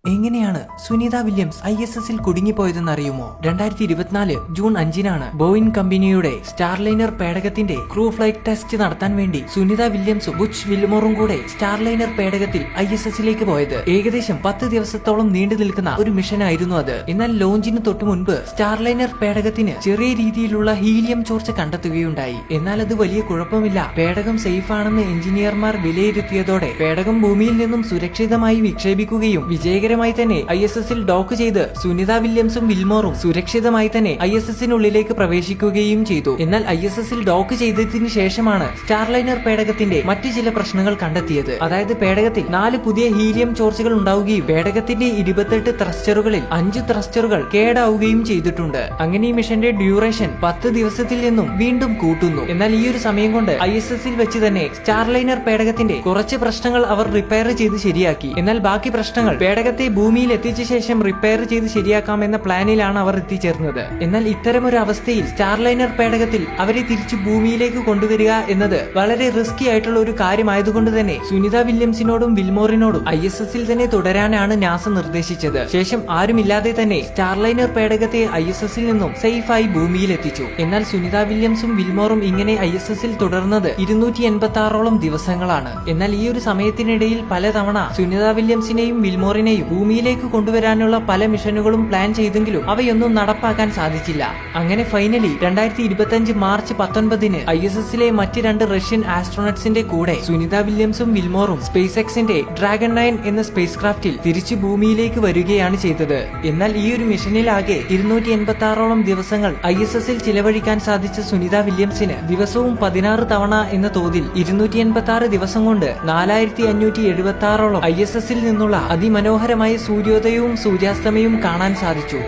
എങ്ങനെയാണ് സുനിത വില്യംസ് ISS-ൽ കുടുങ്ങിപ്പോയതെന്ന് അറിയുമോ? 2024 June 5-നാണ് Boeing കമ്പനിയുടെ സ്റ്റാർലൈനർ പേടകത്തിന്റെ ക്രൂ ഫ്ലൈറ്റ് ടെസ്റ്റ് നടത്താൻ വേണ്ടി സുനിത വില്യംസും ബുച്ച് വിൽമോറും കൂടെ സ്റ്റാർലൈനർ പേടകത്തിൽ ISS-ലേക്ക് പോയത്. ഏകദേശം 10 ദിവസത്തോളം നീണ്ടു നിൽക്കുന്ന ഒരു മിഷനായിരുന്നു അത്. എന്നാൽ ലോഞ്ചിന് തൊട്ടു മുൻപ് സ്റ്റാർലൈനർ പേടകത്തിന് ചെറിയ രീതിയിലുള്ള ഹീലിയം ചോർച്ച കണ്ടെത്തുകയുണ്ടായി. എന്നാൽ അത് വലിയ കുഴപ്പമില്ല, പേടകം സേഫ് ആണെന്ന് എഞ്ചിനീയർമാർ വിലയിരുത്തിയതോടെ പേടകം ഭൂമിയിൽ നിന്നും സുരക്ഷിതമായി വിക്ഷേപിക്കുകയും വിജയകരമായി തന്നെ ISS-ൽ ഡോക്ക് ചെയ്ത് സുനിത വില്യംസും വിൽമോറും സുരക്ഷിതമായി തന്നെ ISS-നുള്ളിലേക്ക് പ്രവേശിക്കുകയും ചെയ്തു. എന്നാൽ ISS-ൽ ഡോക്ക് ചെയ്തതിനു ശേഷമാണ് സ്റ്റാർലൈനർ പേടകത്തിന്റെ മറ്റു ചില പ്രശ്നങ്ങൾ കണ്ടെത്തിയത്. അതായത് പേടകത്തിൽ 4 പുതിയ ഹീലിയം ചോർച്ചകൾ ഉണ്ടാവുകയും പേടകത്തിന്റെ 28 ത്രസ്റ്ററുകളിൽ 5 ത്രസ്റ്ററുകൾ കേടാവുകയും ചെയ്തിട്ടുണ്ട്. അങ്ങനെ ഈ മിഷന്റെ ഡ്യൂറേഷൻ 10 ദിവസത്തിൽ നിന്നും വീണ്ടും കൂട്ടുന്നു. എന്നാൽ ഈ ഒരു സമയം കൊണ്ട് ISS-ൽ വെച്ച് തന്നെ സ്റ്റാർലൈനർ പേടകത്തിന്റെ കുറച്ച് പ്രശ്നങ്ങൾ അവർ റിപ്പയർ ചെയ്ത് ശരിയാക്കി. എന്നാൽ ബാക്കി പ്രശ്നങ്ങൾ പേടകത്തെ ഭൂമിയിൽ എത്തിച്ച ശേഷം റിപ്പയർ ചെയ്ത് ശരിയാക്കാമെന്ന പ്ലാനിലാണ് അവർ എത്തിച്ചേർന്നത്. എന്നാൽ ഇത്തരമൊരു അവസ്ഥയിൽ സ്റ്റാർലൈനർ പേടകത്തിൽ അവരെ തിരിച്ചു ഭൂമിയിലേക്ക് കൊണ്ടുവരിക എന്നത് വളരെ റിസ്കി ആയിട്ടുള്ള ഒരു കാര്യമായതുകൊണ്ട് തന്നെ സുനിത വില്യംസിനോടും വിൽമോറിനോടും ISS-ൽ തന്നെ തുടരാനാണ് നാസ നിർദ്ദേശിച്ചത്. ശേഷം ആരുമില്ലാതെ തന്നെ സ്റ്റാർലൈനർ പേടകത്തെ ISS-ൽ നിന്നും സേഫായി ഭൂമിയിൽ എത്തിച്ചു. എന്നാൽ സുനിത വില്യംസും വിൽമോറും ഇങ്ങനെ ISS-ൽ തുടർന്നത് 286ഓളം ദിവസങ്ങളാണ്. എന്നാൽ ഈ ഒരു സമയത്തിനിടയിൽ പലതവണ സുനിത വില്യംസിനെയും വിൽമോറിനെയും ഭൂമിയിലേക്ക് കൊണ്ടുവരാനുള്ള പല മിഷനുകളും പ്ലാൻ ചെയ്തെങ്കിലും അവയൊന്നും നടപ്പാക്കാൻ സാധിച്ചില്ല. അങ്ങനെ ഫൈനലി 2025 മാർച്ച് 19-ന് ISS-ലെ മറ്റ് 2 റഷ്യൻ ആസ്ട്രോണറ്റ്സിന്റെ കൂടെ സുനിത വില്യംസും വിൽമോറും സ്പേസ് എക്സിന്റെ ഡ്രാഗൺ 9 എന്ന സ്പേസ് ക്രാഫ്റ്റിൽ തിരിച്ചു ഭൂമിയിലേക്ക് വരികയാണ് ചെയ്തത്. എന്നാൽ ഈ ഒരു മിഷനിലാകെ 286ഓളം ദിവസങ്ങൾ ISS-ൽ ചിലവഴിക്കാൻ സാധിച്ച സുനിത വില്യംസിന് ദിവസവും 16 തവണ എന്ന തോതിൽ 286 ദിവസം കൊണ്ട് 4576ഓളം ISS-ൽ നിന്നുള്ള അതിമനോഹരമായ സൂര്യോദയവും സൂര്യാസ്തമയവും കാണാൻ സാധിച്ചു.